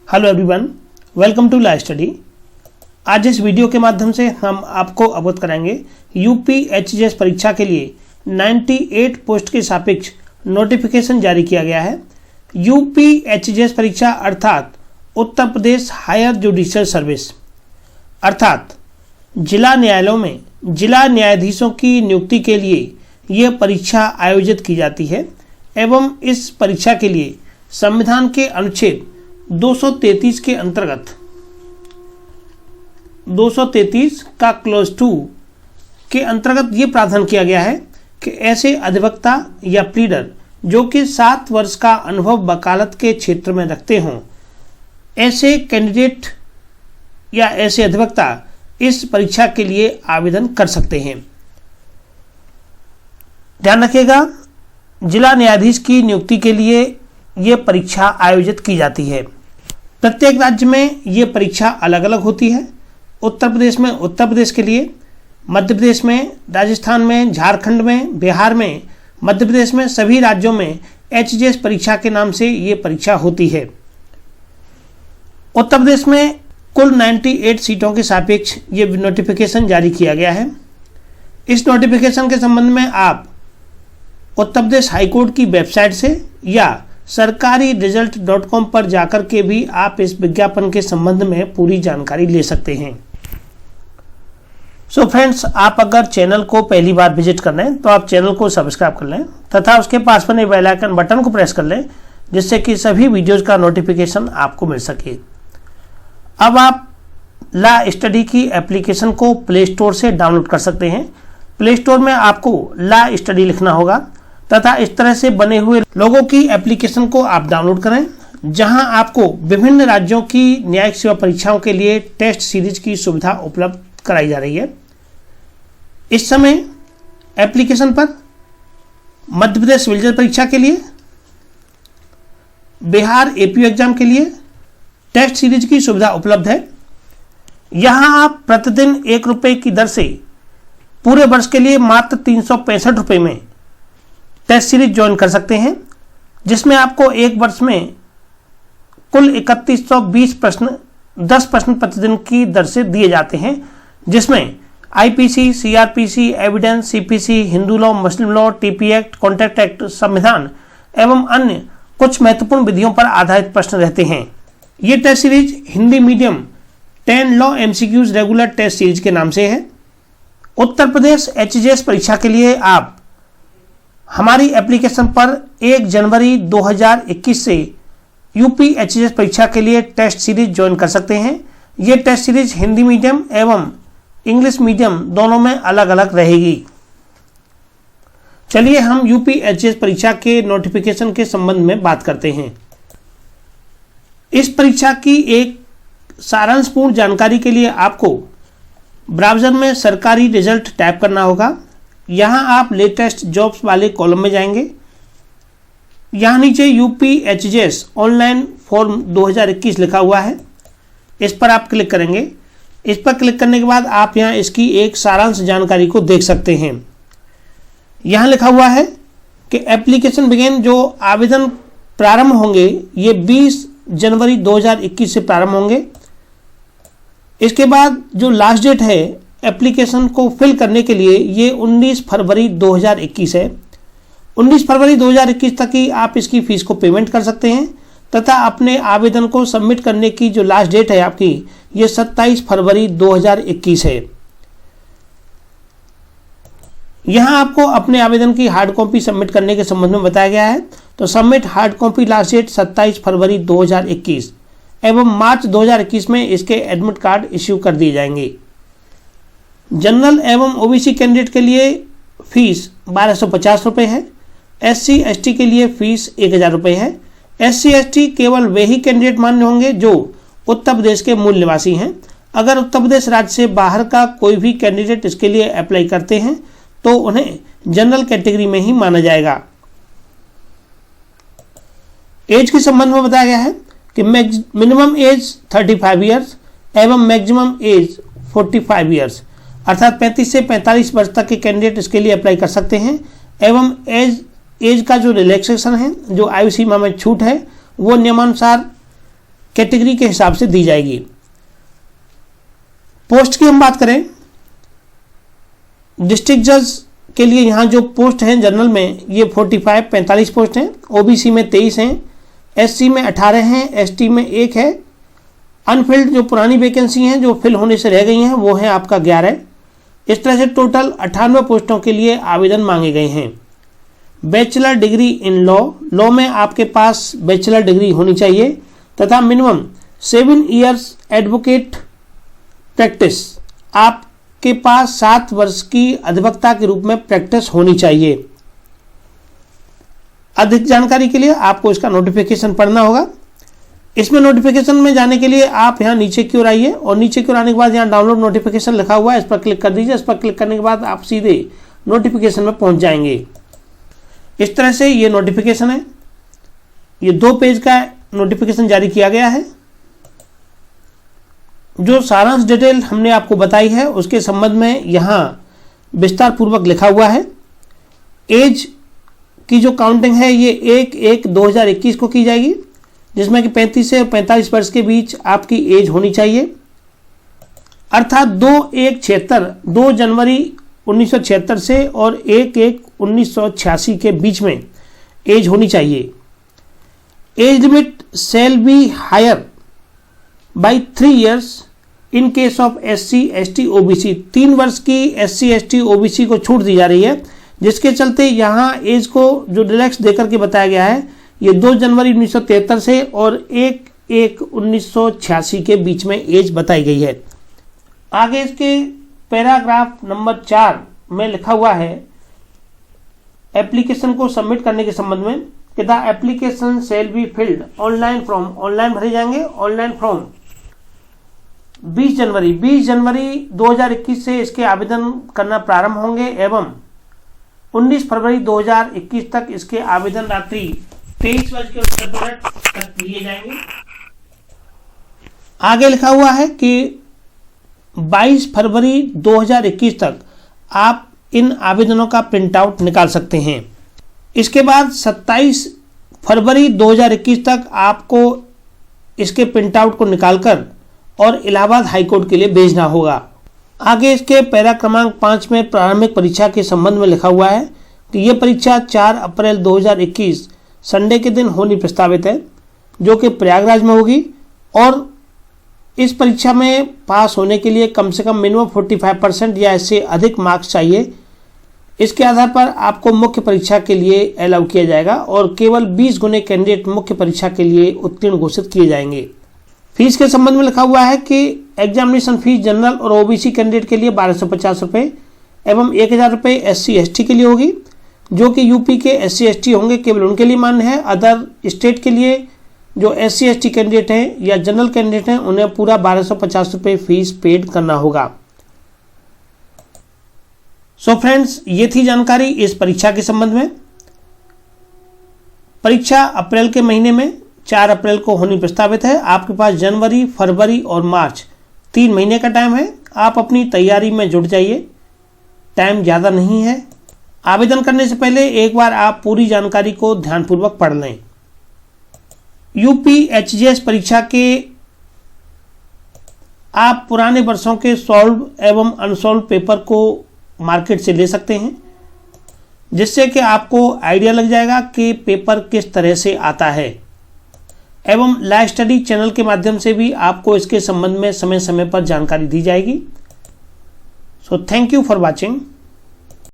Hello everyone, welcome to la study. आज इस video के माध्यम से हम आपको अवगत कराएंगे यूपी एचजीएस परीक्षा के लिए 98 पोस्ट के सापेक्ष नोटिफिकेशन जारी किया गया है। यूपी एचजीएस परीक्षा अर्थात Uttar Pradesh higher judicial service अर्थात जिला न्यायालयों में जिला न्यायाधीशों की नियुक्ति के लिए ये परीक्षा आयोजित की जाती है एवं इस परीक्षा के लिए संविधान के अनुच्छेद 233 के अंतर्गत 233 का क्लोज 2 के अंतर्गत ये प्रावधान किया गया है कि ऐसे अधिवक्ता या प्लीडर जो कि 7 वर्ष का अनुभव वकालत के क्षेत्र में रखते हों, ऐसे कैंडिडेट या ऐसे अधिवक्ता इस परीक्षा के लिए आवेदन कर सकते हैं। ध्यान रखिएगा, जिला न्यायाधीश की नियुक्ति के लिए ये परीक्षा आयोजित की जाती है। प्रत्येक राज्य में ये परीक्षा अलग अलग होती है। उत्तर प्रदेश में उत्तर प्रदेश के लिए, मध्य प्रदेश में, राजस्थान में, झारखंड में, बिहार में, मध्य प्रदेश में, सभी राज्यों में एचजीएस परीक्षा के नाम से ये परीक्षा होती है। उत्तर प्रदेश में कुल 98 सीटों के सापेक्ष ये नोटिफिकेशन जारी किया गया है। इस नोटिफिकेशन के संबंध में आप उत्तर प्रदेश हाईकोर्ट की वेबसाइट से या sarkariresult.com पर जाकर के भी आप इस विज्ञापन के संबंध में पूरी जानकारी ले सकते हैं। सो फ्रेंड्स, आप अगर चैनल को पहली बार विजिट कर लें तो आप चैनल को सब्सक्राइब कर लें तथा उसके पास बने बेल आइकन बटन को प्रेस कर लें, जिससे कि सभी वीडियोज का नोटिफिकेशन आपको मिल सके। अब आप ला स्टडी की एप्लीकेशन को प्ले स्टोर से डाउनलोड कर सकते हैं। प्ले स्टोर में आपको ला स्टडी लिखना होगा तथा इस तरह से बने हुए लोगों की एप्लीकेशन को आप डाउनलोड करें, जहां आपको विभिन्न राज्यों की न्यायिक सेवा परीक्षाओं के लिए टेस्ट सीरीज की सुविधा उपलब्ध कराई जा रही है। इस समय एप्लीकेशन पर मध्य प्रदेश सिविल जज परीक्षा के लिए, बिहार एपीओ एग्जाम के लिए टेस्ट सीरीज की सुविधा उपलब्ध है। यहां आप प्रतिदिन ₹1 की दर से पूरे वर्ष के लिए मात्र 365 रुपये में टेस्ट सीरीज ज्वाइन कर सकते हैं, जिसमें आपको एक वर्ष में कुल 3120 प्रश्न 10 प्रश्न प्रतिदिन की दर से दिए जाते हैं, जिसमें IPC, CrPC, evidence, CPC, Hindu law, मुस्लिम law, TP act, contract act, संविधान एवं अन्य कुछ महत्वपूर्ण विधियों पर आधारित प्रश्न रहते हैं। ये test series Hindi medium 10 law MCQs regular test series के नाम से है। उत्तर प्रदेश एचजीएस परीक्षा के लिए आप हमारी एप्लीकेशन पर 1 जनवरी 2021 से यूपी एचजीएस परीक्षा के लिए टेस्ट सीरीज ज्वाइन कर सकते हैं। ये टेस्ट सीरीज हिंदी मीडियम एवं इंग्लिश मीडियम दोनों में अलग अलग रहेगी। चलिए हम यूपी एचजीएस परीक्षा के नोटिफिकेशन के संबंध में बात करते हैं। इस परीक्षा की एक सारांशपूर्ण जानकारी के लिए आपको ब्राउज़र में सरकारी रिजल्ट टाइप करना होगा। यहाँ आप लेटेस्ट जॉब्स वाले कॉलम में जाएंगे। यहाँ नीचे यूपी एचजीएस ऑनलाइन फॉर्म 2021 लिखा हुआ है, इस पर आप क्लिक करेंगे। इस पर क्लिक करने के बाद आप यहाँ इसकी एक सारांश जानकारी को देख सकते हैं। यहाँ लिखा हुआ है कि एप्लीकेशन बिगिन, जो आवेदन प्रारंभ होंगे ये 20 जनवरी 2021 से प्रारंभ होंगे। इसके बाद जो लास्ट डेट है एप्लीकेशन को फिल करने के लिए ये 19 फरवरी 2021 है। 19 फरवरी 2021 तक ही आप इसकी फीस को पेमेंट कर सकते हैं तथा अपने आवेदन को सबमिट करने की जो लास्ट डेट है आपकी ये 27 फरवरी 2021 है। यहाँ आपको अपने आवेदन की हार्ड कॉपी सबमिट करने के संबंध में बताया गया है। तो submit hard copy last date 27 फरवरी 2021 एवं मार्च 2021 में इसके एडमिट कार्ड इश्यू कर दिए जाएंगे। जनरल एवं ओबीसी कैंडिडेट के लिए फीस 1250 रुपये है। एससी एसटी के लिए फीस 1000 रुपये है। एससी एसटी केवल वे ही कैंडिडेट मान्य होंगे जो उत्तर प्रदेश के मूल निवासी हैं। अगर उत्तर प्रदेश राज्य से बाहर का कोई भी कैंडिडेट इसके लिए अप्लाई करते हैं तो उन्हें जनरल कैटेगरी में ही माना जाएगा। एज के संबंध में बताया गया है कि मिनिमम एज 35 ईयर्स एवं मैक्सिमम एज 45 ईयर्स, अर्थात 35 से 45 वर्ष तक के कैंडिडेट इसके लिए अप्लाई कर सकते हैं। एवं एज का जो रिलैक्सेशन है, जो आयु सीमा में छूट है, वो नियमानुसार कैटेगरी के हिसाब से दी जाएगी। पोस्ट की हम बात करें, डिस्ट्रिक्ट जज के लिए यहाँ जो पोस्ट हैं जनरल में ये 45 पोस्ट हैं, ओबीसी में 23 हैं, एससी में 18 हैं, एसटी में 1 है। अनफिल्ड जो पुरानी वैकेंसी हैं जो फिल होने से रह गई हैं वो है आपका 11। इस तरह से टोटल 98 पोस्टों के लिए आवेदन मांगे गए हैं। बैचलर डिग्री इन लॉ में आपके पास बैचलर डिग्री होनी चाहिए तथा मिनिमम 7 इयर्स एडवोकेट प्रैक्टिस, आपके पास 7 वर्ष की अधिवक्ता के रूप में प्रैक्टिस होनी चाहिए। अधिक जानकारी के लिए आपको इसका नोटिफिकेशन पढ़ना होगा। इसमें नोटिफिकेशन में जाने के लिए आप यहाँ नीचे की ओर आइए और नीचे की ओर आने के बाद यहाँ डाउनलोड नोटिफिकेशन लिखा हुआ है, इस पर क्लिक कर दीजिए। इस पर क्लिक करने के बाद आप सीधे नोटिफिकेशन में पहुंच जाएंगे। इस तरह से ये नोटिफिकेशन है, ये 2 पेज का नोटिफिकेशन जारी किया गया है। जो सारांश डिटेल हमने आपको बताई है उसके संबंध में यहाँ विस्तार पूर्वक लिखा हुआ है। एज की जो काउंटिंग है ये 1/1/2021 को की जाएगी, जिसमें कि 35 से 45 वर्ष के बीच आपकी एज होनी चाहिए, अर्थात 2 जनवरी 1976 से और 1/1/1986 के बीच में एज होनी चाहिए। Age limit shall be higher by 3 years in case of SC ST OBC। 3 वर्ष की SC ST OBC को छूट दी जा रही है, जिसके चलते यहाँ एज को जो रिलैक्स देकर के बताया गया है ये 2 जनवरी 1973 से और 1/1/1986 के बीच में एज बताई गई है। आगे इसके पैराग्राफ नंबर 4 में लिखा हुआ है एप्लीकेशन को सबमिट करने के संबंध में कि the application shall be filled online from, online भरे जाएंगे, ऑनलाइन फ्रॉम 20 जनवरी 2021 से इसके आवेदन करना प्रारंभ होंगे एवं 19 फरवरी 2021 तक इसके आवेदन रात्रि 23:69 तक लिए जाएंगे। आगे लिखा हुआ है कि 22 फरवरी 2021 तक आप इन आवेदनों का प्रिंट आउट निकाल सकते हैं। इसके बाद 27 फरवरी 2021 तक आपको इसके प्रिंट आउट को निकालकर और इलाहाबाद हाईकोर्ट के लिए भेजना होगा। आगे इसके पैरा क्रमांक 5 में प्रारंभिक परीक्षा के संबंध में लिखा हुआ है कि यह परीक्षा 4 अप्रैल 2021 संडे के दिन होनी प्रस्तावित है, जो कि प्रयागराज में होगी और इस परीक्षा में पास होने के लिए कम से कम मिनिमम 45% या इससे अधिक मार्क्स चाहिए। इसके आधार पर आपको मुख्य परीक्षा के लिए अलाउ किया जाएगा और केवल 20 गुने कैंडिडेट मुख्य परीक्षा के लिए उत्तीर्ण घोषित किए जाएंगे। फीस के संबंध में लिखा हुआ है कि एग्जामिनेशन फीस जनरल और ओबीसी कैंडिडेट के लिए 1250 रुपये एवं 1000 रुपये SC ST के लिए होगी, जो कि यूपी के SC ST होंगे केवल उनके लिए मान्य है। अदर स्टेट के लिए जो SC ST कैंडिडेट हैं या जनरल कैंडिडेट हैं उन्हें पूरा 1250 रुपये फीस पेड करना होगा। सो फ्रेंड्स, ये थी जानकारी इस परीक्षा के संबंध में। परीक्षा अप्रैल के महीने में 4 अप्रैल को होनी प्रस्तावित है। आपके पास जनवरी, फरवरी और मार्च 3 महीने का टाइम है। आप अपनी तैयारी में जुट जाइए, टाइम ज़्यादा नहीं है। आवेदन करने से पहले एक बार आप पूरी जानकारी को ध्यानपूर्वक पढ़ लें। UPHGS परीक्षा के आप पुराने वर्षों के सॉल्व एवं अनसॉल्व पेपर को मार्केट से ले सकते हैं, जिससे कि आपको आइडिया लग जाएगा कि पेपर किस तरह से आता है एवं लाइव स्टडी चैनल के माध्यम से भी आपको इसके संबंध में समय समय पर जानकारी दी जाएगी। So thank you for watching.